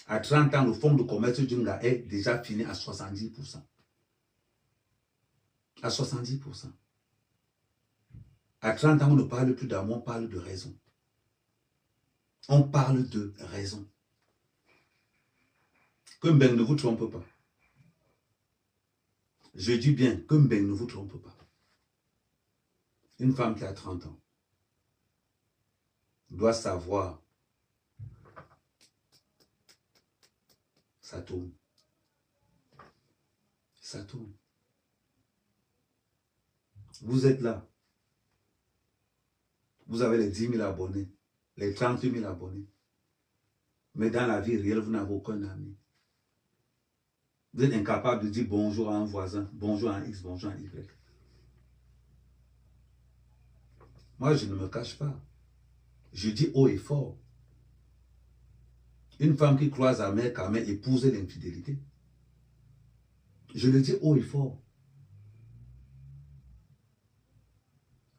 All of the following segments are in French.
À 30 ans, le fonds de commerce d'une gars est déjà fini à 70%. À 70%. À 30 ans, on ne parle plus d'amour, on parle de raison. On parle de raison. Que Mbeng ne vous trompe pas. Je dis bien que Mbeng ne vous trompe pas. Une femme qui a 30 ans doit savoir ça tourne. Ça tourne. Vous êtes là. Vous avez les 10 000 abonnés, les 30 000 abonnés. Mais dans la vie réelle, vous n'avez aucun ami. Vous êtes incapable de dire bonjour à un voisin, bonjour à un X, bonjour à un Y. Moi, je ne me cache pas. Je dis haut et fort. Une femme qui croise à mère qu'à mère épouse l'infidélité. Je le dis haut et fort.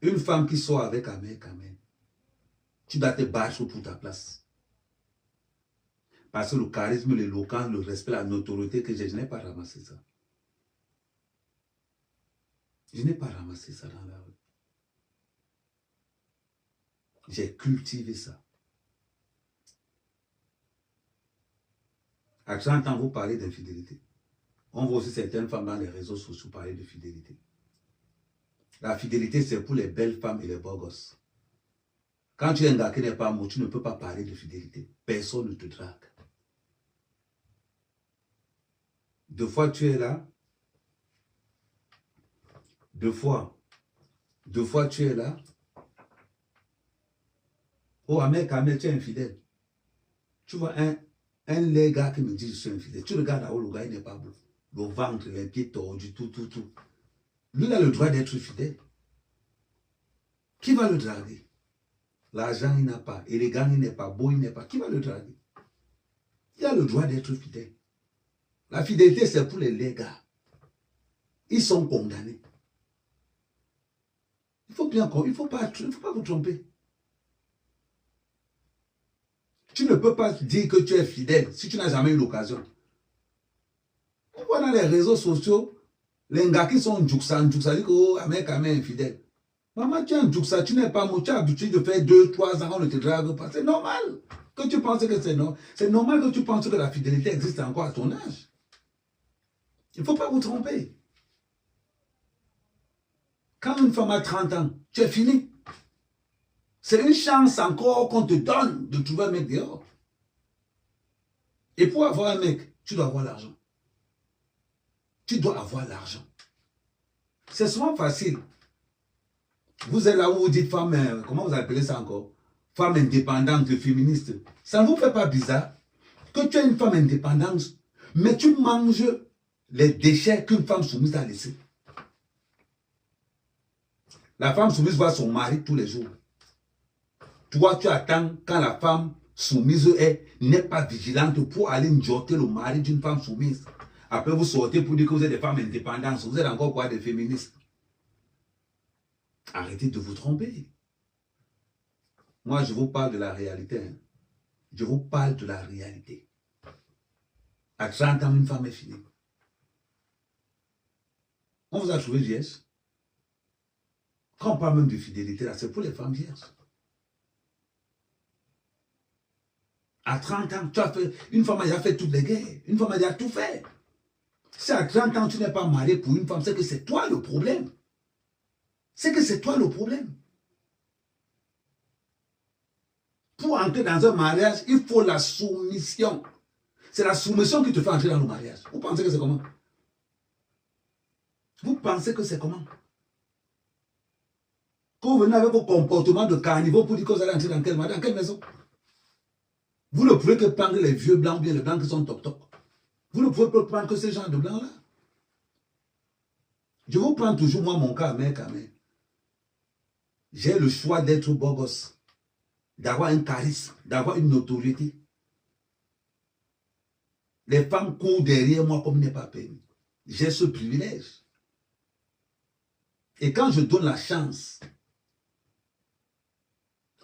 Une femme qui sort avec un mec, tu dois te battre pour ta place. Parce que le charisme, l'éloquence, le respect, la notoriété que j'ai, je n'ai pas ramassé ça. Je n'ai pas ramassé ça dans la rue. J'ai cultivé ça. À 30 ans, vous parlez d'infidélité. On voit aussi certaines femmes dans les réseaux sociaux parler de fidélité. La fidélité, c'est pour les belles femmes et les beaux gosses. Quand tu es un gars qui n'est pas mou, tu ne peux pas parler de fidélité. Personne ne te drague. Deux fois tu es là. Deux fois tu es là. Oh, Ahmed, tu es infidèle. Tu vois un les gars qui me dit je suis infidèle. Tu regardes là-haut, le gars, il n'est pas beau. Le ventre, les pieds tordus, tout. Lui, il a le droit d'être fidèle. Qui va le draguer? L'argent, il n'a pas. Élégant, il n'est pas. Beau, il n'est pas. Qui va le draguer? Il a le droit d'être fidèle. La fidélité, c'est pour les gars. Ils sont condamnés. Il faut pas vous tromper. Tu ne peux pas dire que tu es fidèle si tu n'as jamais eu l'occasion. On voit dans les réseaux sociaux, les gars qui sont djouksa, disent que oh, mec, infidèle. Maman, tu es un djouksa, tu n'es pas tu as l'habitude de faire 2, 3 ans, on ne te drague pas. C'est normal que tu penses que c'est normal. C'est normal que tu penses que la fidélité existe encore à ton âge. Il ne faut pas vous tromper. Quand une femme a 30 ans, tu es fini. C'est une chance encore qu'on te donne de trouver un mec dehors. Et pour avoir un mec, tu dois avoir l'argent. Tu dois avoir l'argent. C'est souvent facile. Vous êtes là où vous dites femme, comment vous appelez ça encore? Femme indépendante, féministe. Ça ne vous fait pas bizarre que tu es une femme indépendante, mais tu manges les déchets qu'une femme soumise a laissés. La femme soumise voit son mari tous les jours. Toi, tu attends quand la femme soumise n'est pas vigilante pour aller njoter le mari d'une femme soumise. Après, vous sortez pour dire que vous êtes des femmes indépendantes. Vous êtes encore quoi, des féministes? Arrêtez de vous tromper. Moi, je vous parle de la réalité. Hein. Je vous parle de la réalité. À 30 ans, une femme est finie. On vous a trouvé vierge. Quand on parle même de fidélité, là, c'est pour les femmes vierges. À 30 ans, tu as fait, une femme a déjà fait toutes les guerres. Une femme a déjà tout fait. Si à 30 ans, tu n'es pas marié pour une femme, c'est que c'est toi le problème. C'est que c'est toi le problème. Pour entrer dans un mariage, il faut la soumission. C'est la soumission qui te fait entrer dans le mariage. Vous pensez que c'est comment? Vous pensez que c'est comment? Quand vous venez avec vos comportements de carnivore pour dire que vous allez entrer dans quel mariage, dans quelle maison? Vous ne pouvez que prendre les vieux blancs, bien les blancs qui sont toc-toc. Vous ne pouvez pas prendre que ces gens de blancs-là. Je vous prends toujours, moi, mon cas, mec, j'ai le choix d'être beau gosse, d'avoir un charisme, d'avoir une notoriété. Les femmes courent derrière moi comme il n'est pas permis. J'ai ce privilège. Et quand je donne la chance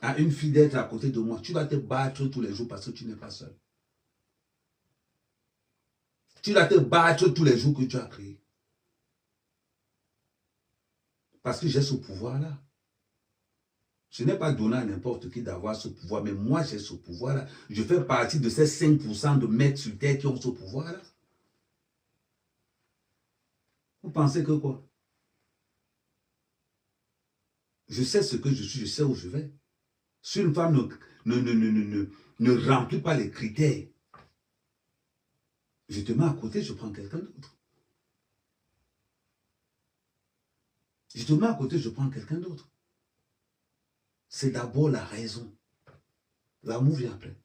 à une fille d'être à côté de moi, tu vas te battre tous les jours parce que tu n'es pas seul. Tu dois te battre tous les jours que tu as créé. Parce que j'ai ce pouvoir-là. Je n'ai pas donné à n'importe qui d'avoir ce pouvoir, mais moi j'ai ce pouvoir-là. Je fais partie de ces 5% de maîtres sur terre qui ont ce pouvoir-là. Vous pensez que quoi? Je sais ce que je suis, je sais où je vais. Si une femme ne remplit pas les critères, je te mets à côté, je prends quelqu'un d'autre. Je te mets à côté, je prends quelqu'un d'autre. C'est d'abord la raison. L'amour vient après.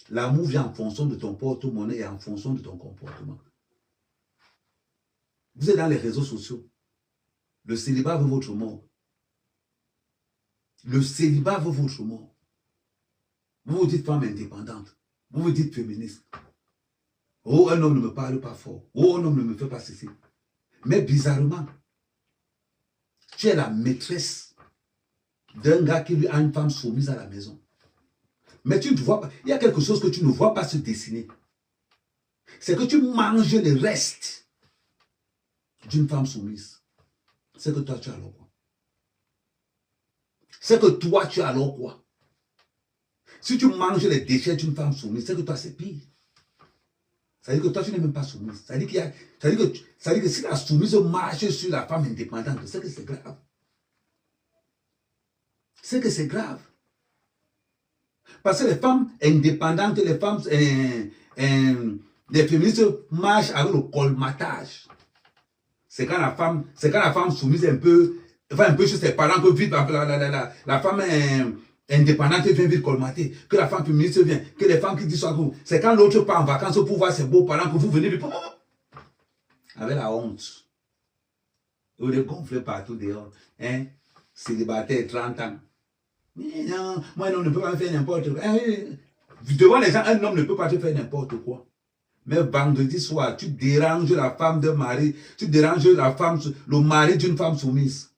L'amour vient en fonction de ton porte-monnaie et en fonction de ton comportement. Vous êtes dans les réseaux sociaux. Le célibat veut votre mort. Le célibat veut votre mort. Vous vous dites femme indépendante. Vous vous dites féministe. Oh, un homme ne me parle pas fort. Oh, un homme ne me fait pas ceci. Mais bizarrement, tu es la maîtresse d'un gars qui lui a une femme soumise à la maison. Mais tu ne vois pas. Il y a quelque chose que tu ne vois pas se dessiner. C'est que tu manges les restes d'une femme soumise. C'est que toi, tu as alors quoi? C'est que toi, tu as alors quoi? Si tu manges les déchets d'une femme soumise, c'est que toi, c'est pire. Ça veut dire que toi, tu n'es même pas soumise. Ça veut dire que si la soumise marche sur la femme indépendante, c'est que c'est grave. C'est que c'est grave. Parce que les femmes indépendantes, les femmes, les féministes marchent avec le colmatage. C'est quand la femme soumise va un peu sur ses parents que vite la femme indépendante vient vite colmater, que la femme féministe vient, que les femmes qui disent ça, c'est quand l'autre part en vacances pour voir ses beaux-parents que vous venez vite, avec la honte. Vous les gonflez partout dehors. Hein? Célibataire 30 ans. Mais non, moi un homme ne peut pas me faire n'importe quoi. Devant les gens, un homme ne peut pas te faire n'importe quoi. Mais vendredi soir, tu déranges la femme d'un mari, tu déranges le mari d'une femme soumise.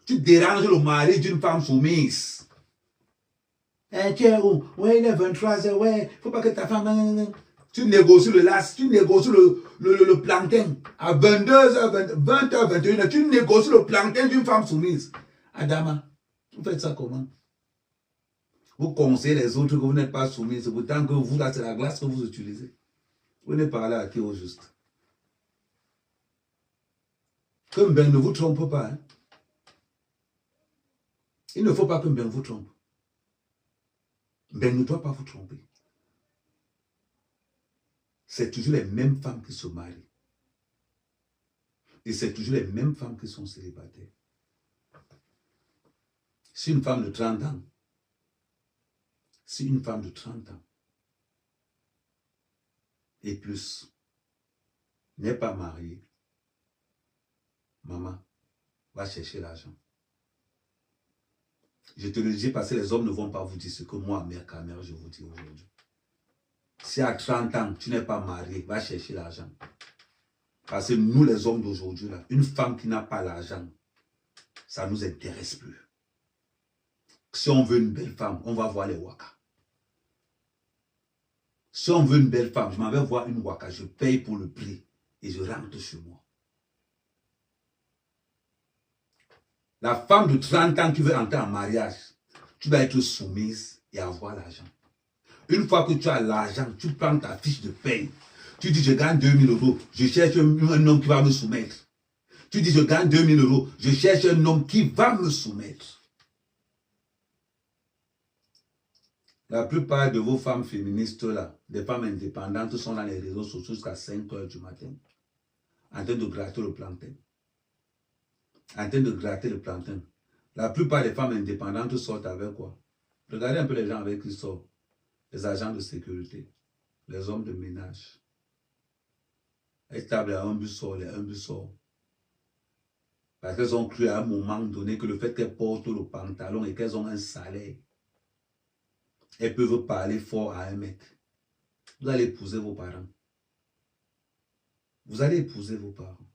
Tu déranges le mari d'une femme soumise. Tiens, ouais, il est 23h, ouais, faut pas que ta femme... Tu négocies le las, tu négocies le plantain. À 22h, 20h, 21h, tu négocies le plantain d'une femme soumise. Adama, vous faites ça comment? Vous conseillez les autres que vous n'êtes pas soumis, c'est pourtant que vous, là, c'est la glace que vous utilisez. Vous n'êtes pas là à qui au juste. Que Mben ne vous trompe pas. Hein? Il ne faut pas que Mben vous trompe. Mben ne doit pas vous tromper. C'est toujours les mêmes femmes qui se marient. Et c'est toujours les mêmes femmes qui sont célibataires. Si une femme de 30 ans, et plus n'est pas mariée, maman va chercher l'argent. Je te le dis parce que les hommes ne vont pas vous dire ce que moi, mère Camère, je vous dis aujourd'hui. Si à 30 ans, tu n'es pas marié, va chercher l'argent. Parce que nous, les hommes d'aujourd'hui, là, une femme qui n'a pas l'argent, ça ne nous intéresse plus. Si on veut une belle femme, on va voir les Waka. Si on veut une belle femme, je m'en vais voir une Waka, je paye pour le prix et je rentre chez moi. La femme de 30 ans qui veut entrer en mariage, tu dois être soumise et avoir l'argent. Une fois que tu as l'argent, tu prends ta fiche de paye. Tu dis, je gagne 2000 €, je cherche un homme qui va me soumettre. Tu dis, je gagne 2000 €, je cherche un homme qui va me soumettre. La plupart de vos femmes féministes, là, des femmes indépendantes, sont dans les réseaux sociaux jusqu'à 5 h du matin, en train de gratter le plantain. La plupart des femmes indépendantes sortent avec quoi? Regardez un peu les gens avec qui ils sortent. Les agents de sécurité, les hommes de ménage. Elles tablent à un but sort, parce qu'elles ont cru à un moment donné que le fait qu'elles portent le pantalon et qu'elles ont un salaire, elles peuvent parler fort à un mec. Vous allez épouser vos parents. Vous allez épouser vos parents.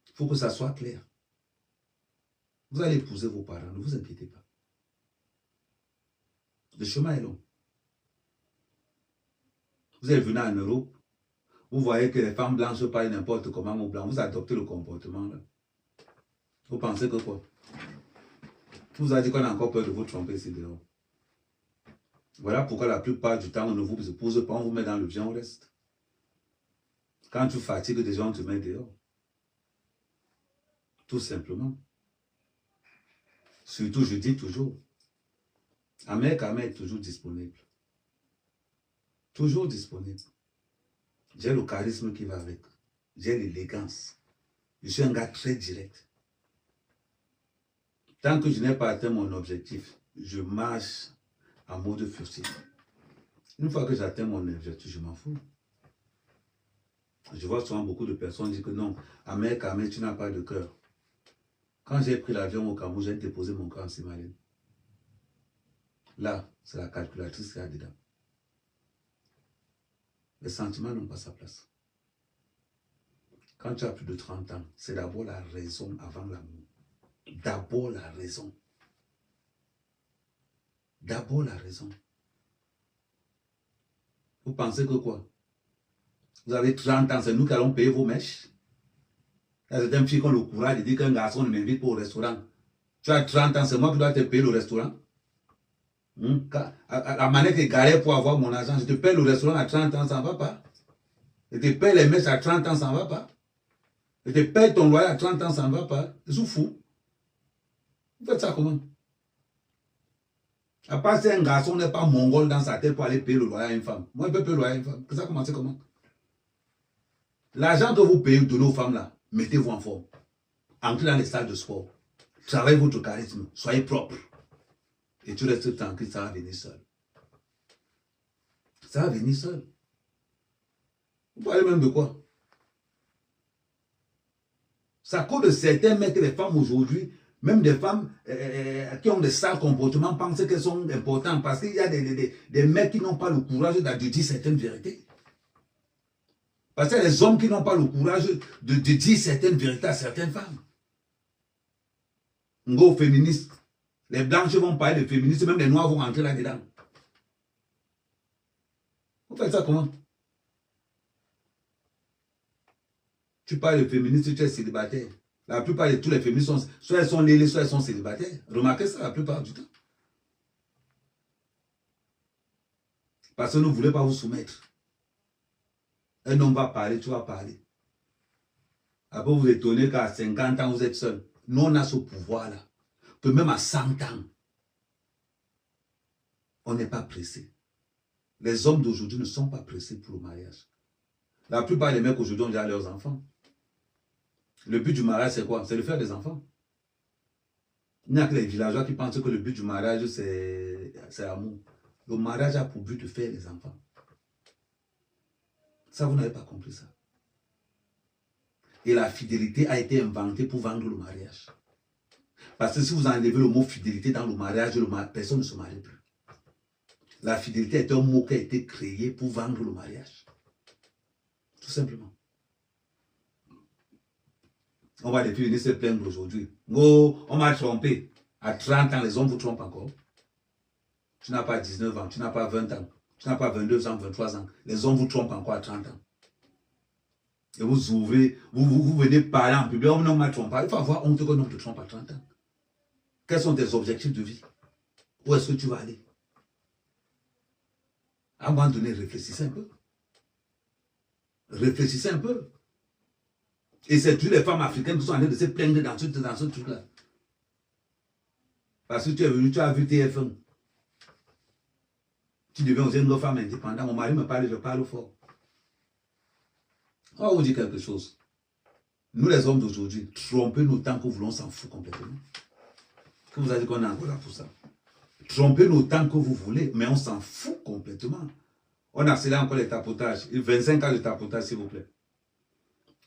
Il faut que ça soit clair. Vous allez épouser vos parents, ne vous inquiétez pas. Le chemin est long. Vous êtes venu en Europe, vous voyez que les femmes blanches parlent n'importe comment aux blancs, vous adoptez le comportement là. Vous pensez que quoi? Vous avez dit qu'on a encore peur de vous tromper ici dehors. Voilà pourquoi la plupart du temps, on ne vous pose pas, on vous met dans le bien, on reste. Quand tu fatigues des gens, on te met dehors. Tout simplement. Surtout, je dis toujours, Ahmed est toujours disponible. Toujours disponible. J'ai le charisme qui va avec. J'ai l'élégance. Je suis un gars très direct. Tant que je n'ai pas atteint mon objectif, je marche en mode furtif. Une fois que j'atteins mon objectif, je m'en fous. Je vois souvent beaucoup de personnes dire que non, Ahmed, tu n'as pas de cœur. Quand j'ai pris l'avion au Cameroun, j'ai déposé mon cœur en Simaline. Là, c'est la calculatrice qui est dedans. Les sentiments n'ont pas sa place. Quand tu as plus de 30 ans, c'est d'abord la raison avant l'amour. D'abord la raison. D'abord la raison. Vous pensez que quoi? Vous avez 30 ans, c'est nous qui allons payer vos mèches. Il y a certaines filles qui ont le courage de dire qu'un garçon ne m'invite pas au restaurant. Tu as 30 ans, c'est moi qui dois te payer le restaurant. La manette est garée pour avoir mon argent. Je te paye le restaurant à 30 ans, ça ne va pas. Je te paye les mèches à 30 ans, ça ne va pas. Je te paye ton loyer à 30 ans, ça ne va pas. Je suis fou. Vous faites ça comment? À part si un garçon n'est pas mongol dans sa tête pour aller payer le loyer à une femme. Moi, je peux payer le loyer à une femme. Ça commence comment? L'argent que vous payez de nos femmes là, mettez-vous en forme. Entrez dans les salles de sport. Travaillez votre charisme. Soyez propre. Et tu restes tranquille, ça va venir seul. Ça va venir seul. Vous parlez même de quoi? Ça cause de certains mecs, les femmes aujourd'hui, même des femmes qui ont des sales comportements, pensent qu'elles sont importantes parce qu'il y a des mecs qui n'ont pas le courage de dire certaines vérités. Parce qu'il y a des hommes qui n'ont pas le courage de dire certaines vérités à certaines femmes. Ngo féministes. Les blanches vont parler de féministes, même les noirs vont rentrer là-dedans. Vous faites ça comment? Tu parles de féministes, tu es célibataire. La plupart de tous les féministes, soit elles sont lélées, soit elles sont célibataires. Remarquez ça la plupart du temps. Parce que nous ne voulons pas vous soumettre. Un homme va parler, tu vas parler. Après, vous vous étonnez qu'à 50 ans, vous êtes seul. Nous, on a ce pouvoir-là. Que même à 100 ans, on n'est pas pressé. Les hommes d'aujourd'hui ne sont pas pressés pour le mariage. La plupart des mecs aujourd'hui ont déjà leurs enfants. Le but du mariage, c'est quoi? C'est de faire des enfants. Il n'y a que les villageois qui pensent que le but du mariage, c'est l'amour. Le mariage a pour but de faire des enfants. Ça, vous n'avez pas compris ça. Et la fidélité a été inventée pour vendre le mariage. Parce que si vous enlevez le mot fidélité dans le mariage, personne ne se marie plus. La fidélité est un mot qui a été créé pour vendre le mariage. Tout simplement. On va les filles venir se plaindre aujourd'hui. Oh, on m'a trompé. À 30 ans, les hommes vous trompent encore. Tu n'as pas 19 ans, tu n'as pas 20 ans, tu n'as pas 22 ans, 23 ans. Les hommes vous trompent encore à 30 ans. Et vous ouvrez, vous venez parler en public, on ne m'a trompé. Il faut avoir honte qu'on te trompe à 30 ans. Quels sont tes objectifs de vie? Où est-ce que tu vas aller? À un moment donné, réfléchissez un peu. Réfléchissez un peu. Et c'est toutes les femmes africaines qui sont en train de se plaindre dans ce truc-là. Parce que tu es venu, tu as vu TF1. Tu deviens aussi une femme indépendante. Mon mari me parle, je parle fort. On va vous dire quelque chose. Nous les hommes d'aujourd'hui, trompez-nous tant que nous voulons, s'en fout complètement. Que vous avez dit qu'on est encore là pour ça. Trompez-nous tant que vous voulez, mais on s'en fout complètement. On accélère encore les tapotages. 25 ans de tapotage, s'il vous plaît.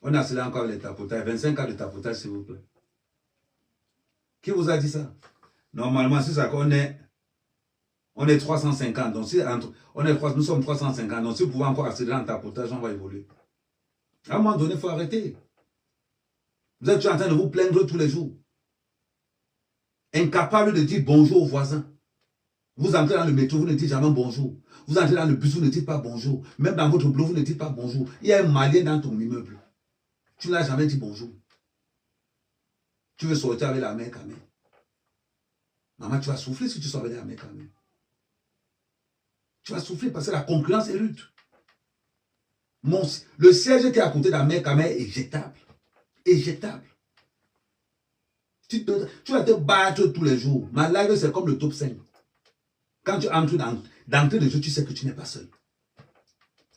On accélère encore les tapotages. 25 ans de tapotage, s'il vous plaît. Qui vous a dit ça? Normalement, c'est ça qu'on est. On est 350. Donc, si nous sommes 350. Donc, si vous pouvez encore accélérer en tapotage, on va évoluer. À un moment donné, il faut arrêter. Vous êtes en train de vous plaindre tous les jours. Incapable de dire bonjour aux voisins. Vous entrez dans le métro, vous ne dites jamais bonjour. Vous entrez dans le bus, vous ne dites pas bonjour. Même dans votre boulot, vous ne dites pas bonjour. Il y a un Malien dans ton immeuble. Tu ne l'as jamais dit bonjour. Tu veux sortir avec la mère quand même. Maman, tu vas souffrir si tu sors avec la mère quand même. Tu vas souffrir parce que la concurrence est rude. Le siège qui est à côté de la mère quand même est jetable. Est jetable. Tu vas te battre tous les jours. Ma live, c'est comme le top 5. Quand tu entres d'entrée de jeu, tu sais que tu n'es pas seul.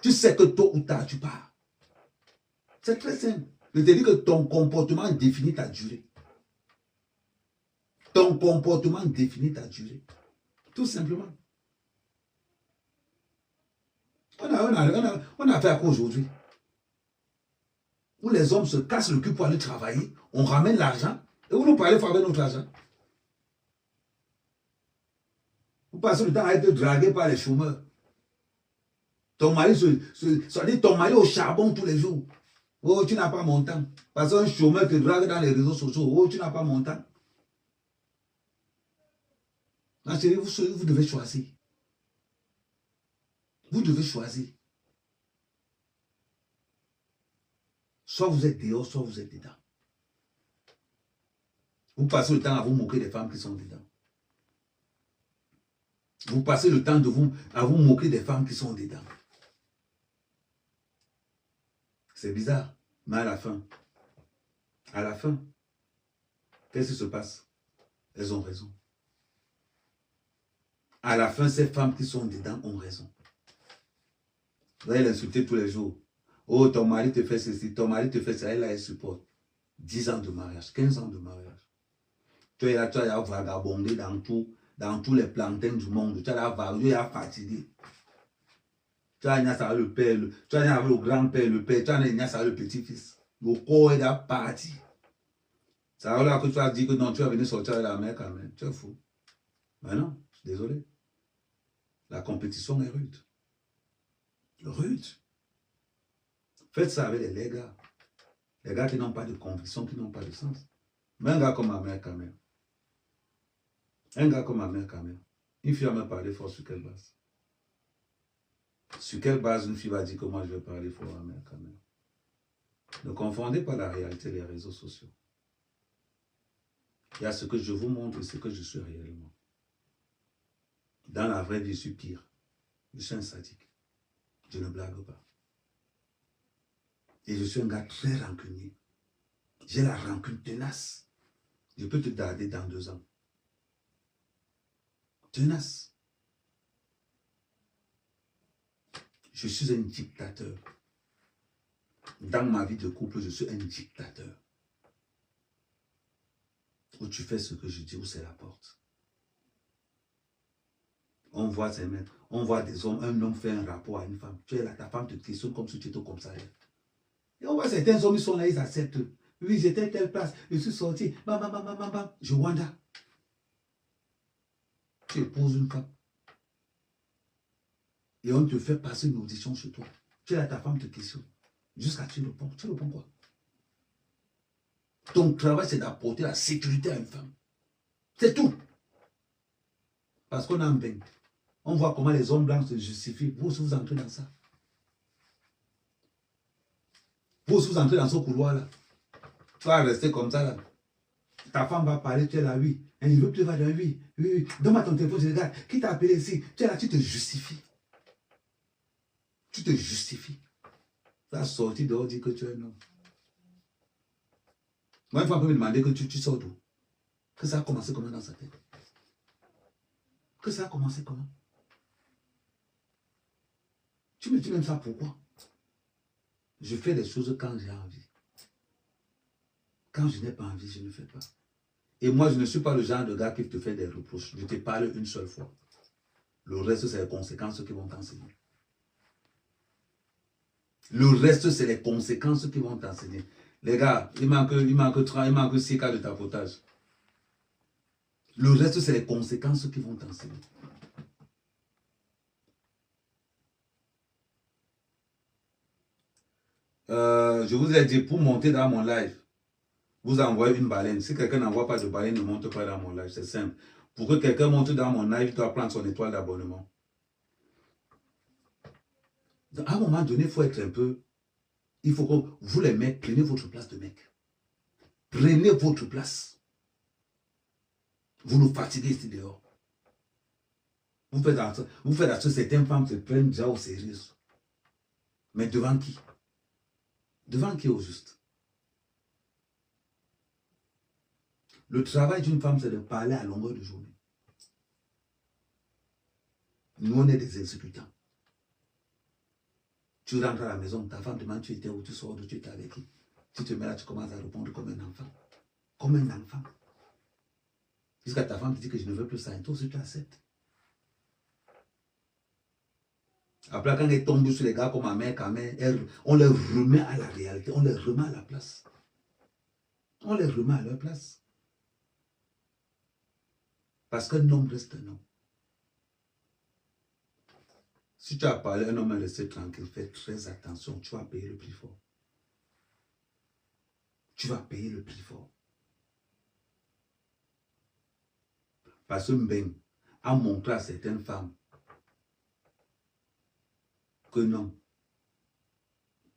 Tu sais que tôt ou tard, tu pars. C'est très simple. Je te dis que ton comportement définit ta durée. Ton comportement définit ta durée. Tout simplement. On a fait à quoi aujourd'hui? Où les hommes se cassent le cul pour aller travailler, on ramène l'argent, et où nous parlons faire avec notre argent? Vous passez le temps à être dragué par les chômeurs. Ton mari ton mari au charbon tous les jours. Oh, tu n'as pas mon temps. Parce qu'un chômeur te drague dans les réseaux sociaux. Oh, tu n'as pas mon temps. Ma chérie, vous devez choisir. Vous devez choisir. Soit vous êtes dehors, soit vous êtes dedans. Vous passez le temps à vous moquer des femmes qui sont dedans. Vous passez le temps à vous moquer des femmes qui sont dedans. C'est bizarre, mais à la fin, qu'est-ce qui se passe? Elles ont raison. À la fin, ces femmes qui sont dedans ont raison. Vous allez l'insulter tous les jours. Oh, ton mari te fait ceci, ton mari te fait ça, elle supporte. 10 ans de mariage, 15 ans de mariage. Tu es là, tu as vagabondé dans tous les plantains du monde. Tu as là, fatigué. Tu as avec le père, tu as avec le grand-père, le père, tu as avec le petit-fils. Le corps est là parti. C'est alors là que tu as dit que non, tu vas venir sortir avec la mère quand même. Tu es fou. Mais non, je suis désolé. La compétition est rude. Rude. Faites ça avec les gars. Les gars qui n'ont pas de conviction, qui n'ont pas de sens. Mais un gars comme ma mère quand même. Un gars comme ma mère quand même. Une fille va me parler fort sur quelle base? Sur quelle base une fille va dire que moi je vais parler fort à ma mère quand même? Ne confondez pas la réalité des réseaux sociaux. Il y a ce que je vous montre et ce que je suis réellement. Dans la vraie vie, je suis pire. Je suis un sadique. Je ne blague pas. Et je suis un gars très rancunier. J'ai la rancune tenace. Je peux te garder dans 2 ans. Tenace. Je suis un dictateur. Dans ma vie de couple, je suis un dictateur. Où tu fais ce que je dis, où c'est la porte. On voit des hommes, un homme fait un rapport à une femme. Tu es là, ta femme te questionne comme si tu étais comme ça. Et on voit certains hommes, ils sont là, ils acceptent. Oui, j'étais à telle place, je suis sorti, bam, je wanda. Tu épouses une femme. Et on te fait passer une audition chez toi. Tu es là, ta femme te questionne. Jusqu'à tu réponds. Tu réponds quoi? Ton travail, c'est d'apporter la sécurité à une femme. C'est tout. Parce qu'on a un bain. On voit comment les hommes blancs se justifient. Vous aussi, vous entrez dans ça. Vous aussi, vous entrez dans ce couloir-là. Tu vas rester comme ça, là. Ta femme va parler, tu es là, oui. Et je veux que tu vas dire, oui. Donne-moi ton téléphone, je regarde. Qui t'a appelé ici? Tu es là, tu te justifies. Tu te justifies. Tu vas sortir dehors, dire que tu es un homme. Moi, une fois, on peut me demander que tu sors d'où? Que ça a commencé comment dans sa tête? Que ça a commencé comment? Tu me dis même ça pourquoi? Je fais les choses quand j'ai envie. Quand je n'ai pas envie, je ne fais pas. Et moi, je ne suis pas le genre de gars qui te fait des reproches. Je te parle une seule fois. Le reste, c'est les conséquences qui vont t'enseigner. Le reste, c'est les conséquences qui vont t'enseigner. Les gars, il manque 6 cas de tapotage. Le reste, c'est les conséquences qui vont t'enseigner. Je vous ai dit, pour monter dans mon live, vous envoyez une baleine. Si quelqu'un n'envoie pas de baleine, ne monte pas dans mon live. C'est simple. Pour que quelqu'un monte dans mon live, il doit prendre son étoile d'abonnement. À un moment donné, il faut être un peu... Il faut que vous les mecs, prenez votre place de mec. Prenez votre place. Vous nous fatiguez ici dehors. Vous faites à ce que certaines femmes se prennent déjà au sérieux. Mais devant qui? Devant qui au juste? Le travail d'une femme, c'est de parler à longueur de journée. Nous, on est des exécutants. Tu rentres à la maison, ta femme demande tu étais où, tu sors d'où, tu étais avec qui. Tu te mets là, tu commences à répondre comme un enfant. Comme un enfant. Jusqu'à ta femme te dit que je ne veux plus ça, et toi aussi tu acceptes. Après, quand elle tombe sur les gars comme ma mère, on les remet à la réalité, on les remet à la place. On les remet à leur place. Parce qu'un homme reste un homme. Si tu as parlé, un homme est resté tranquille, fais très attention, tu vas payer le prix fort. Tu vas payer le prix fort. Parce que Mbeng a montré à certaines femmes que non,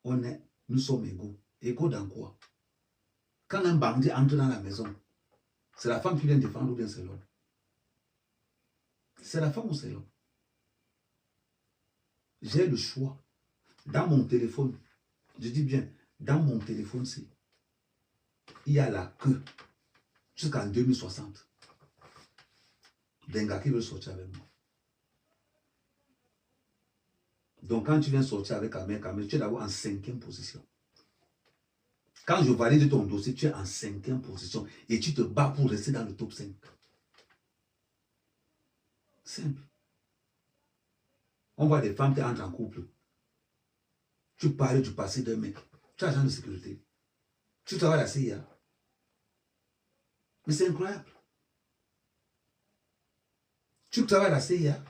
nous sommes égaux. Égaux dans quoi? Quand un bandit entre dans la maison, c'est la femme qui vient défendre ou bien c'est l'homme? C'est la femme ou c'est l'homme? J'ai le choix. Dans mon téléphone, je dis bien, dans mon téléphone, il y a la queue jusqu'en 2060 d'un gars qui veut sortir avec moi. Donc quand tu viens sortir avec Kamel, tu es d'abord en 5e position. Quand je valide ton dossier, tu es en 5e position et tu te bats pour rester dans le top 5. Simple. On voit des femmes qui entrent en couple. Tu parles du passé d'un mec. Tu es agent de sécurité. Tu travailles à la CIA. Mais c'est incroyable. Tu travailles à la CIA.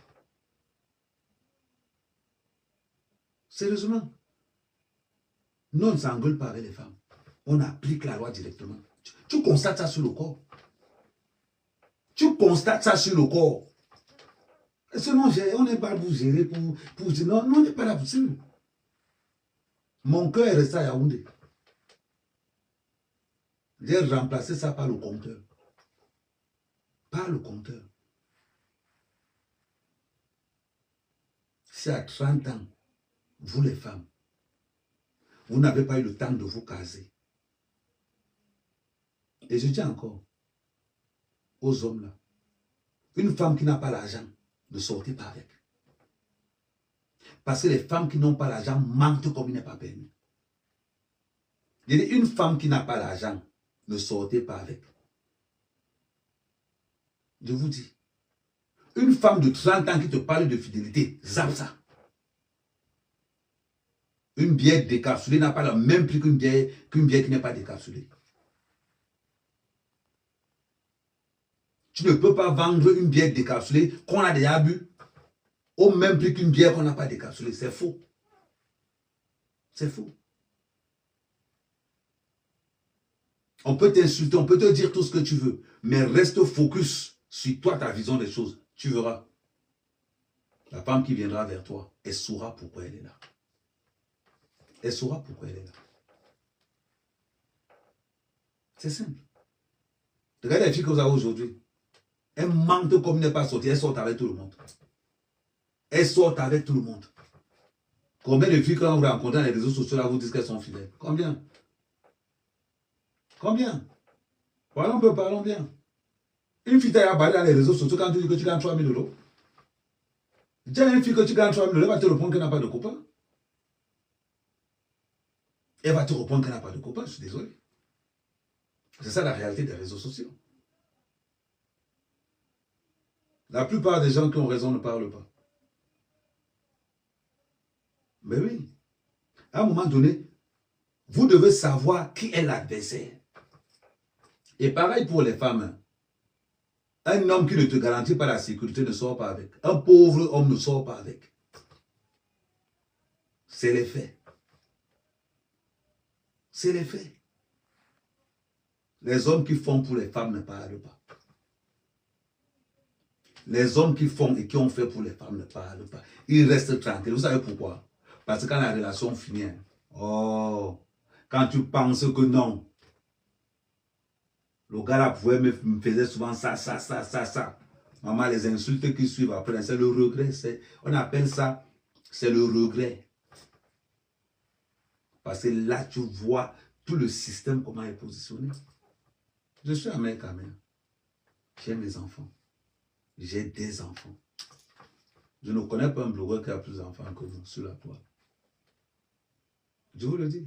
Sérieusement. Nous, on ne s'engueule pas avec les femmes. On applique la loi directement. Tu constates ça sur le corps. Tu constates ça sur le corps. Sinon, on n'est pas là pour gérer, pour dire non, on n'est pas là pour ça. Mon cœur est resté à Yaoundé. J'ai remplacé ça par le compteur. Par le compteur. Si à 30 ans, vous les femmes, vous n'avez pas eu le temps de vous caser. Et je dis encore aux hommes là, une femme qui n'a pas l'argent, ne sortez pas avec. Parce que les femmes qui n'ont pas l'argent mentent comme il n'est pas permis. Il y a une femme qui n'a pas l'argent, ne sortez pas avec. Je vous dis, une femme de 30 ans qui te parle de fidélité, zappe ça. Une bière décapsulée n'a pas le même prix qu'une bière qui n'est pas décapsulée. Tu ne peux pas vendre une bière décapsulée qu'on a déjà bu au même prix qu'une bière qu'on n'a pas décapsulée. C'est faux. C'est faux. On peut t'insulter, on peut te dire tout ce que tu veux, mais reste focus sur toi, ta vision des choses. Tu verras. La femme qui viendra vers toi, elle saura pourquoi elle est là. Elle saura pourquoi elle est là. C'est simple. Regardez les filles que vous avez aujourd'hui. Elles mentent comme n'est pas sortie. Elles sortent avec tout le monde. Elles sortent avec tout le monde. Combien de filles, quand vous rencontrez dans les réseaux sociaux, là, vous dites qu'elles sont fidèles? Combien? Combien? Parlons peu, parlons bien. Une fille t'a parlé dans les réseaux sociaux quand tu dis que tu gagnes 3 000 €. Déjà, une fille que tu gagnes 3 000 €, elle va te répondre qu'elle n'a pas de copain. Elle va te répondre qu'elle n'a pas de copain, je suis désolé. C'est ça la réalité des réseaux sociaux. La plupart des gens qui ont raison ne parlent pas. Mais oui. À un moment donné, vous devez savoir qui est l'adversaire. Et pareil pour les femmes. Un homme qui ne te garantit pas la sécurité ne sort pas avec. Un pauvre homme ne sort pas avec. C'est les faits. C'est les faits. Les hommes qui font pour les femmes ne parlent pas. Les hommes qui font et qui ont fait pour les femmes ne parlent pas. Ils restent tranquilles. Vous savez pourquoi? Parce que quand la relation finit, oh, quand tu penses que non, le gars là pouvait me faisait souvent ça. Maman, les insultes qui suivent après, c'est le regret. On appelle ça, c'est le regret. Parce que là, tu vois tout le système, comment il est positionné. Je suis un mec quand même. J'ai mes enfants. J'ai des enfants. Je ne connais pas un blogueur qui a plus d'enfants que vous sur la toile. Je vous le dis.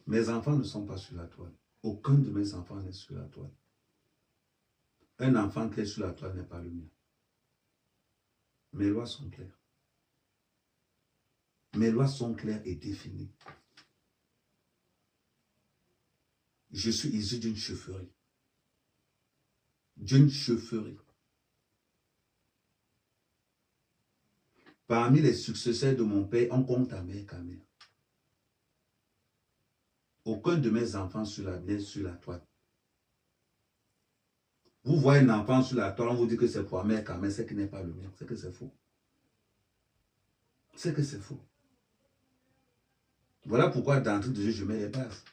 Mes enfants ne sont pas sur la toile. Aucun de mes enfants n'est sur la toile. Un enfant qui est sur la toile n'est pas le mien. Mes lois sont claires. Mes lois sont claires et définies. Je suis issu d'une chefferie. D'une chefferie. Parmi les successeurs de mon père, on compte à mère qu'à mère. Aucun de mes enfants n'est sur la toile. Vous voyez un enfant sur la toile, on vous dit que c'est pour mère qu'à mère, c'est qui n'est pas le mien. C'est que c'est faux. C'est que c'est faux. Voilà pourquoi d'entrée de jeu, je mets les bases.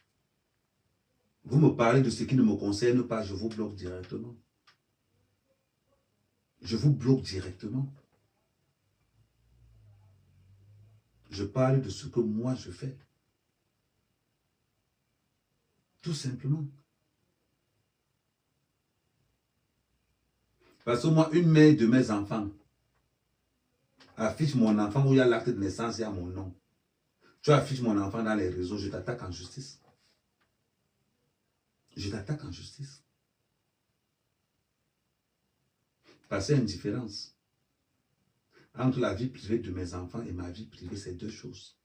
Vous me parlez de ce qui ne me concerne pas, je vous bloque directement. Je vous bloque directement. Je parle de ce que moi je fais. Tout simplement. Parce que moi, une mère de mes enfants affiche mon enfant où il y a l'acte de naissance, il y a mon nom. Tu affiches mon enfant dans les réseaux, je t'attaque en justice. Je t'attaque en justice. Parce qu'il y a une différence entre la vie privée de mes enfants et ma vie privée, c'est deux choses.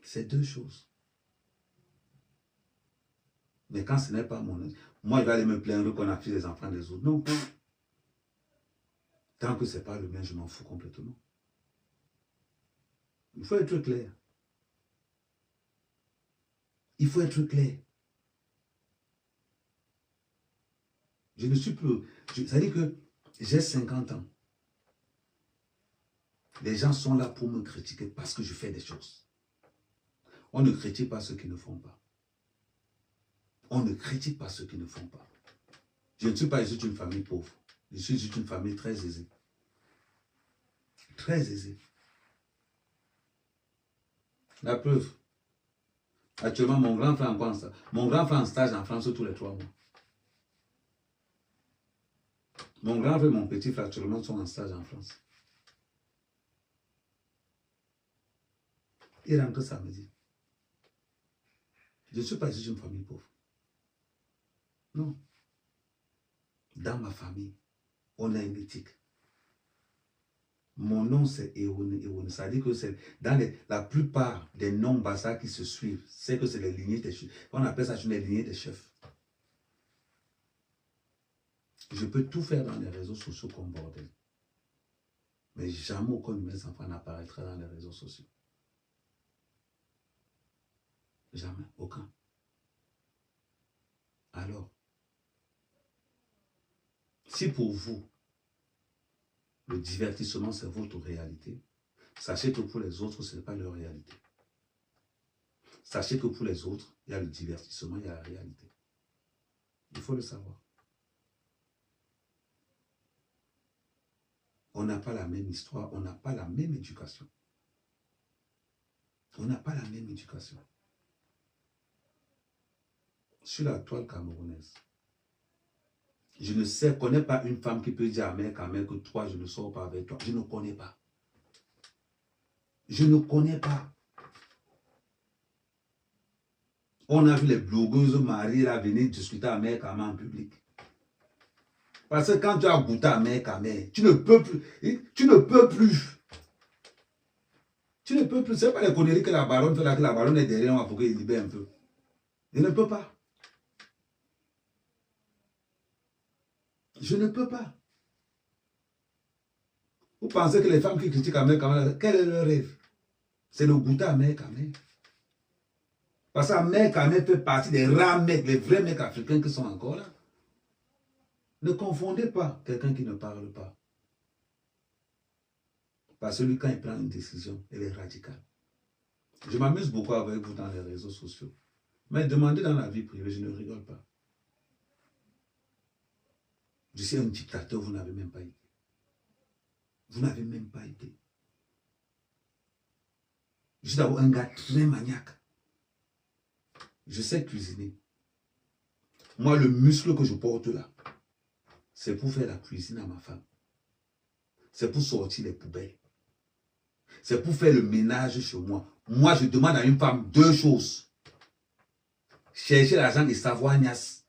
C'est deux choses. Mais quand ce n'est pas mon... Moi, il va aller me plaindre qu'on affiche les enfants des autres. Non. Tant que ce n'est pas le mien, je m'en fous complètement. Il faut être clair. Il faut être clair. Je ne suis plus... C'est-à-dire que j'ai 50 ans. Les gens sont là pour me critiquer parce que je fais des choses. On ne critique pas ceux qui ne font pas. On ne critique pas ceux qui ne font pas. Je ne suis pas issu d'une famille pauvre. Je suis issu d'une famille très aisée. Très aisée. La preuve. Actuellement, mon grand frère en stage en France tous les 3 mois. Mon grand frère et mon petit frère actuellement sont en stage en France. Il rentre samedi. Je ne suis pas issu d'une famille pauvre. Non. Dans ma famille, on a une éthique. Mon nom, c'est Ewoune. Ça dit que c'est dans la plupart des noms Bassa qui se suivent, c'est que c'est les lignées des chefs. On appelle ça les lignées des chefs. Je peux tout faire dans les réseaux sociaux comme bordel. Mais jamais aucun de mes enfants n'apparaîtra dans les réseaux sociaux. Jamais, aucun. Alors, si pour vous, le divertissement, c'est votre réalité, sachez que pour les autres, ce n'est pas leur réalité. Sachez que pour les autres, il y a le divertissement, il y a la réalité. Il faut le savoir. On n'a pas la même histoire, on n'a pas la même éducation. On n'a pas la même éducation. Sur la toile camerounaise, je ne connais pas une femme qui peut dire à mère que toi, je ne sors pas avec toi. Je ne connais pas. Je ne connais pas. On a vu les blogueuses mariées là venir discuter à mère en public. Parce que quand tu as goûté à mère, tu ne peux plus. Tu ne peux plus. Tu ne peux plus. Ce n'est pas les conneries que la baronne fait là, que la baronne est derrière moi pour qu'il libère un peu. Je ne peux pas. Je ne peux pas. Vous pensez que les femmes qui critiquent à mère, quel est leur rêve? C'est le goûter à mère. Parce que mec Ahmed fait partie des rares mecs, les vrais mecs africains qui sont encore là. Ne confondez pas quelqu'un qui ne parle pas. Parce que lui, quand il prend une décision, elle est radicale. Je m'amuse beaucoup avec vous dans les réseaux sociaux. Mais demandez dans la vie privée, je ne rigole pas. Je suis un dictateur, vous n'avez même pas été. Vous n'avez même pas été. Je suis d'abord un gars très maniaque. Je sais cuisiner. Moi, le muscle que je porte là, c'est pour faire la cuisine à ma femme. C'est pour sortir les poubelles. C'est pour faire le ménage chez moi. Moi, je demande à une femme deux choses. Chercher l'argent et savoir niasse.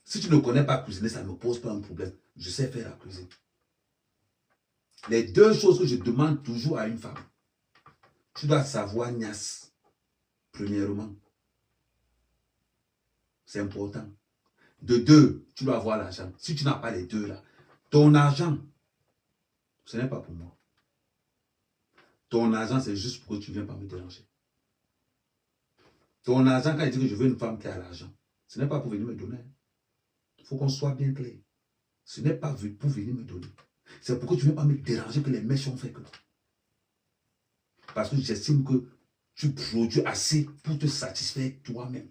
Si tu ne connais pas cuisiner, ça ne me pose pas un problème. Je sais faire la cuisine. Les deux choses que je demande toujours à une femme. Tu dois savoir niasse. Premièrement. C'est important. De deux, tu dois avoir l'argent. Si tu n'as pas les deux là, ton argent, ce n'est pas pour moi. Ton argent, c'est juste pour que tu ne viennes pas me déranger. Ton argent, quand il dit que je veux une femme qui a l'argent, ce n'est pas pour venir me donner. Il faut qu'on soit bien clair. Ce n'est pas pour venir me donner. C'est pour que tu ne viennes pas me déranger que les méchants font que. Parce que j'estime que tu produis assez pour te satisfaire toi-même.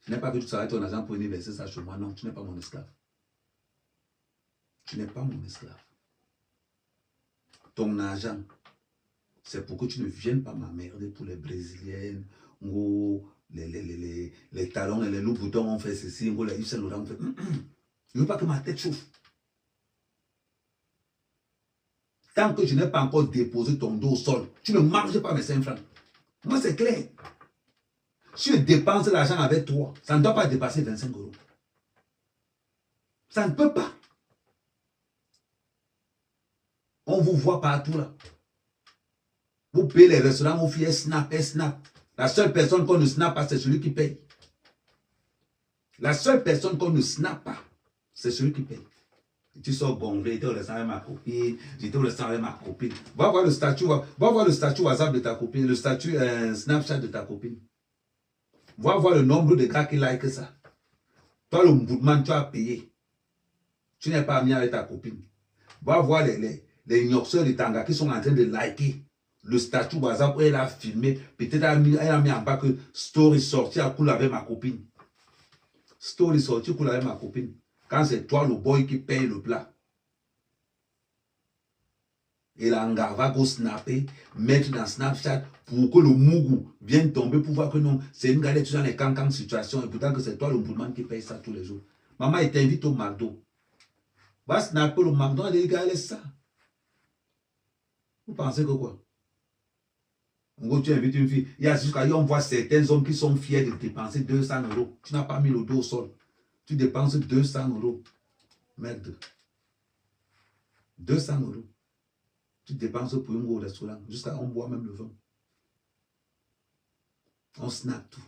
Ce n'est pas que tu travailles ton argent pour venir verser ça chez moi. Non, tu n'es pas mon esclave. Tu n'es pas mon esclave. Ton argent, c'est pour que tu ne viennes pas m'emmerder pour les brésiliennes, ou les talons et les loups boutons ont fait ceci, ou les Yves Saint Laurent ont fait. Je ne veux pas que ma tête chauffe. Tant que je n'ai pas encore déposé ton dos au sol, tu ne manges pas mes 5 francs. Moi, c'est clair. Si je dépense l'argent avec toi, ça ne doit pas dépasser 25 €. Ça ne peut pas. On vous voit partout là. Vous payez les restaurants, vous faites snap, snap. La seule personne qu'on ne snap pas, c'est celui qui paye. La seule personne qu'on ne snap pas, c'est celui qui paye. Tu sors gonflé, j'étais au restaurant avec ma copine, j'étais au restaurant avec ma copine. Va voir le statut, WhatsApp de ta copine, le statut Snapchat de ta copine. Va voir le nombre de gars qui like ça. Toi, le Mboudman, tu as payé. Tu n'es pas ami avec ta copine. Va voir les ignoreurs de Tanga qui sont en train de liker le statut WhatsApp où elle a filmé. Peut-être elle a mis en bas que story sorti à cool avec ma copine. Story sorti cool avec ma copine. Quand c'est toi le boy qui paye le plat. Et la Nga va go snapper, mettre dans Snapchat pour que le Mougou vienne tomber pour voir que non, c'est une galette dans les cancans situation et pourtant que c'est toi le Mboudman qui paye ça tous les jours. Maman, il t'invite au McDo. Va snapper le McDo et les gars, laisse ça. Vous pensez que quoi? En gros, tu invites une fille. Il y a jusqu'à on voit certains hommes qui sont fiers de dépenser 200 €. Tu n'as pas mis le dos au sol. Tu dépenses 200 €. Merde. 200 €. Tu dépenses pour un gros restaurant. Jusqu'à on boit même le vin. On snap tout.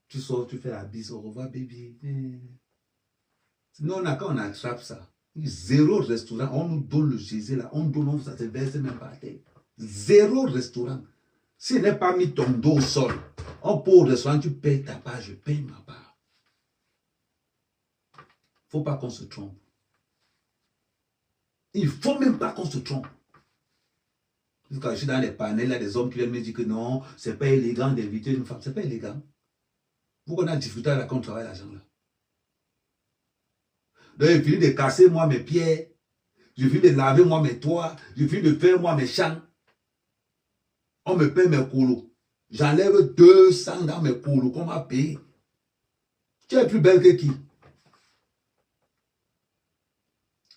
Tu sors, tu fais la bise. Au revoir, baby. Sinon, quand on attrape ça, 0 restaurant, on nous donne le Jésus là. On donne, ça se verse même par terre. 0 restaurant. S'il n'est pas mis ton dos au sol, on peut au restaurant, tu payes ta part, je paye ma part. Il ne faut pas qu'on se trompe. Il ne faut même pas qu'on se trompe. Quand je suis dans les panels, il y a des hommes qui viennent me dire que non, ce n'est pas élégant d'inviter une femme. Ce n'est pas élégant. Pourquoi on a difficulté à qu'on travaille l'argent là? Donc, il finit de casser moi mes pierres. Je finis de laver moi mes toits. Je finis de faire moi mes champs. On me paye mes colos. J'enlève 200 dans mes colos qu'on m'a payé. Tu es plus belle que qui?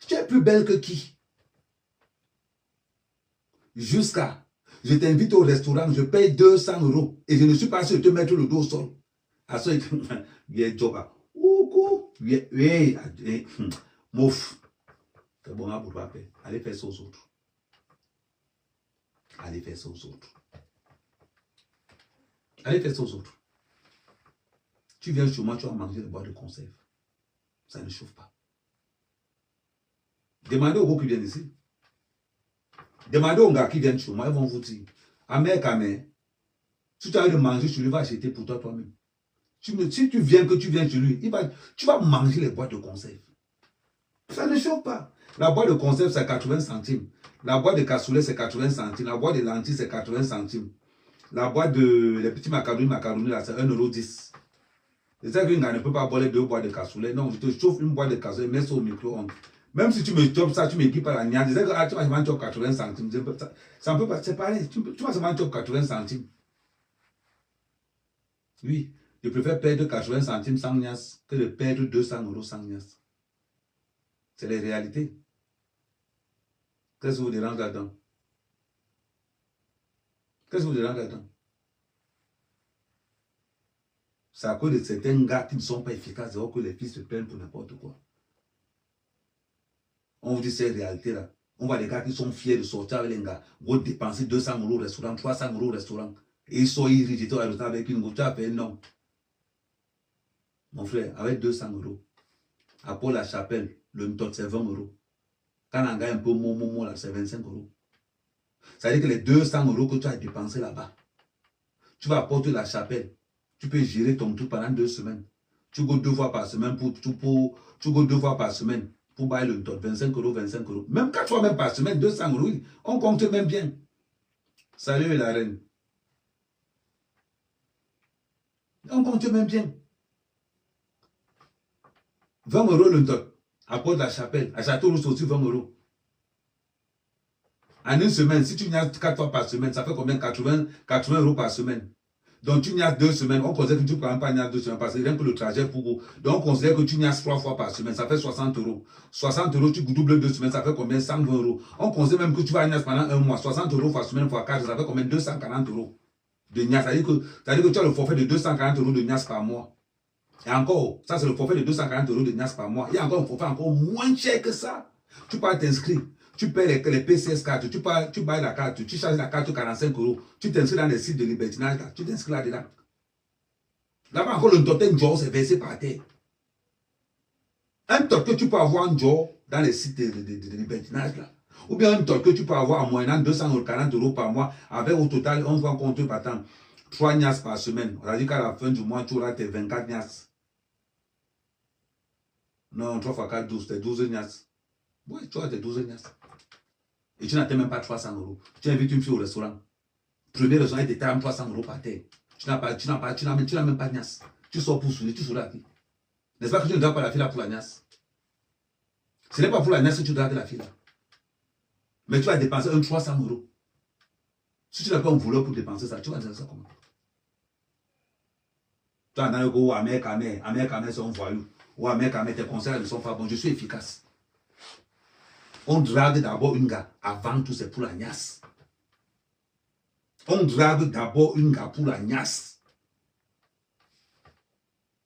Tu es plus belle que qui? Jusqu'à, je t'invite au restaurant, je paye 200 € et je ne suis pas sûr de te mettre le dos au sol. À ce bien joba. Oui, mouf. C'est bon, pour pas faire. Allez faire ça aux autres. Allez faire ça aux autres. Allez faire ça aux autres. Tu viens chez moi, tu vas manger des boîtes de conserve. Ça ne chauffe pas. Demandez aux gars qui viennent ici. Demandez aux gars qui viennent chez moi, ils vont vous dire, Amé, Si tu as envie de manger chez lui, va acheter pour toi toi-même. Si tu viens chez lui, tu vas manger les boîtes de conserve. Ça ne chauffe pas. La boîte de conserve, c'est 80 centimes. La boîte de cassoulet, c'est 80 centimes. La boîte de lentilles, c'est 80 centimes. La boîte de les petits macaronis, là, c'est 1,10 €. C'est ça qu'une gars ne peut pas boire les 2 boîtes de cassoulet. Non, je te chauffe une boîte de cassoulet, mets ça au micro-ondes. Même si tu me chopes ça, tu m'équipes à la niaque. C'est que tu vas seulement choper 80 centimes. Ça ne peut pas, c'est pareil. Tu vas seulement choper 80 centimes. Oui, je préfère perdre 80 centimes sans niasse que de perdre 200 € sans niasse. C'est les réalités. Qu'est-ce que vous dérange là-dedans? Qu'est-ce que vous dérange là-dedans? C'est à cause de certains gars qui ne sont pas efficaces, que les filles se plaignent pour n'importe quoi. On vous dit ces réalités-là. On voit les gars qui sont fiers de sortir avec les gars, vont dépenser 200 € au restaurant, 300 € au restaurant. Et ils sont irrités au restaurant avec une goutte. Tu as fait non. Mon frère, avec 200 €, à Port-la-Chapelle, le Ntot, c'est 20 €. Quand on gagne un peu momo, là, c'est 25 €. Ça veut dire que les 200 € que tu as dépensé là-bas, tu vas à Port-la-Chapelle, tu peux gérer ton tout pendant 2 semaines. Tu go 2 fois par semaine tu go 2 fois par semaine pour bailler le Ntot, 25 €, 25 €. Même 4 fois même par semaine, 200 €, oui. On compte même bien. Salut la reine. On compte même bien. 20 € le Ntot. À Port-la-Chapelle, à Château-Rousse aussi 20 €. En une semaine, si tu n'y as 4 fois par semaine, ça fait combien? 80 € par semaine. Donc tu n'y as 2 semaines, on considère que tu ne prends pas n'y a 2 semaines parce que rien que le trajet pour vous. Donc on considère que tu n'y as 3 fois par semaine, ça fait 60 €. 60 €, tu doubles 2 semaines, ça fait combien? 120 €. On considère même que tu vas à Nias pendant un mois, 60 € par semaine fois 4, ça fait combien? 240 € de Nias. C'est-à-dire que tu as le forfait de 240 € de Nias par mois. Et encore, ça c'est le forfait de 240 € de Nias par mois. Il y a encore un forfait encore moins cher que ça. Tu peux t'inscrire. Tu payes les PCS cartes, tu payes la carte, tu charges la carte 45 €. Tu t'inscris dans les sites de libertinage, tu t'inscris là-dedans. Là-bas encore, le totem jour, c'est versé par terre. Un tot que tu peux avoir un jour dans les sites de libertinage, là. Ou bien un tot que tu peux avoir en moyennant 240 € par mois, avec au total, on va compter par temps, 3 nias par semaine. On a dit qu'à la fin du mois, tu auras tes 24 nias. Non, 3 fois 4, 12, tes 12 nias. Oui, tu auras tes 12 nias. Et tu n'atteins même pas 300 €. Tu invites une fille au restaurant. Premier restaurant, il te taille 300 € par terre. Tu n'as même pas de nias. Tu sors pour sourire, tu souris à qui? N'est-ce pas que tu ne dois pas la fille là pour la nias? Ce n'est pas pour la nias que tu dois de la fille là. Mais tu vas dépenser 300 €. Si tu n'as pas un voleur pour dépenser ça, tu vas dire ça comment? Tu as un go ou Amer Kamé, c'est un voyou. Ou Amer Kamé, tes conseils ne sont pas bons. Je suis efficace. On drague d'abord une gars, avant tout c'est pour la niasse. On drague d'abord une gars pour la niasse.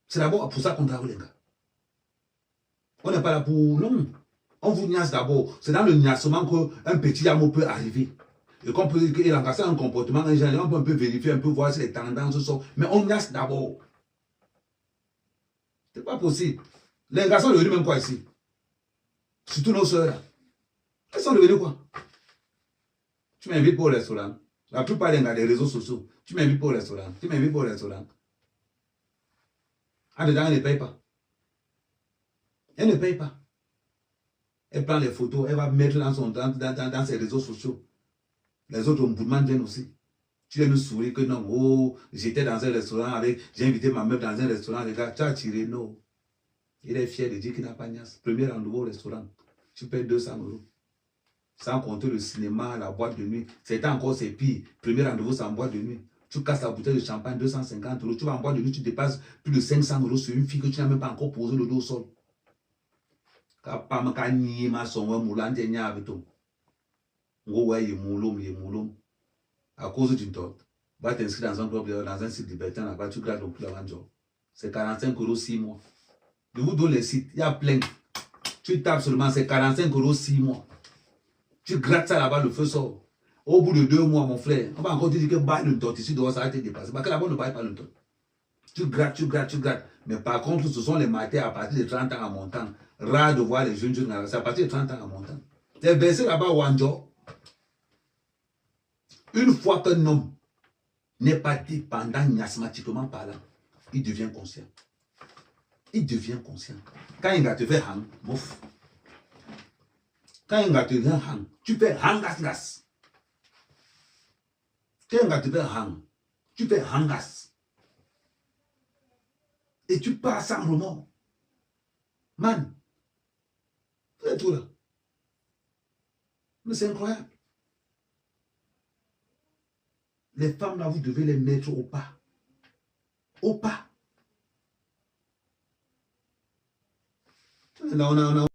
C'est d'abord pour ça qu'on drague les gars. On n'est pas là pour... Non. On vous niasse d'abord. C'est dans le niassement qu'un petit amour peut arriver. Et qu'on peut engager un comportement, on peut un peu vérifier, un peu voir si les tendances sont... Mais on niasse d'abord. C'est pas possible. Les garçons sont devenus même quoi ici? Surtout nos soeurs là. Elles sont devenues quoi? Tu m'invites pour le restaurant. La plupart des gars des réseaux sociaux. Tu m'invites pour le restaurant. Tu m'invites pour le restaurant. En dedans, elle ne paye pas. Elle ne paye pas. Elle prend les photos, elle va mettre dans ses réseaux sociaux. Les autres ombudsman viennent aussi. Tu viens nous sourire que non, oh, j'étais dans un restaurant avec, j'ai invité ma meuf dans un restaurant, les gars, tu as tiré, non. Il est fier de dire qu'il n'a pas niasse. Premier rendez-vous au restaurant, tu payes 200 €. Sans compter le cinéma, la boîte de nuit. C'était encore c'est pire. Premier rendez-vous, c'est en boîte de nuit. Tu casses la bouteille de champagne, 250 €. Tu vas en boîte de nuit, tu dépasses plus de 500 € sur une fille que tu n'as même pas encore posé le dos au sol. À cause d'une torte, va t'inscrire dans un club, dans un site libertin, là-bas, tu grattes ton plus avant job. C'est 45 € 6 mois. Je vous donne les sites, il y a plein. Tu tapes seulement, c'est 45 € 6 mois. Tu grattes ça là-bas, le feu sort. Au bout de 2 mois, mon frère, on va encore te dire que baille le torte ici, dehors, ça va te dépasser. Parce que là-bas, on ne baille pas le torte. Tu grattes, tu grattes, tu grattes. Mais par contre, ce sont les matins à partir de 30 ans à montant. Rare de voir les jeunes, c'est à partir de 30 ans à montant. C'est versé là-bas au Wanjo. Une fois qu'un homme n'est pas dépendant miasmatiquement parlant, il devient conscient. Il devient conscient. Quand il va te faire hang, mouf. Quand il va te faire hang, tu fais hangas-gas. Quand il va te faire hang, tu fais hangas. Et tu pars sans remords. Man, c'est tout là. Mais c'est incroyable. Les femmes là, vous devez les mettre au pas. Au pas. Là, on a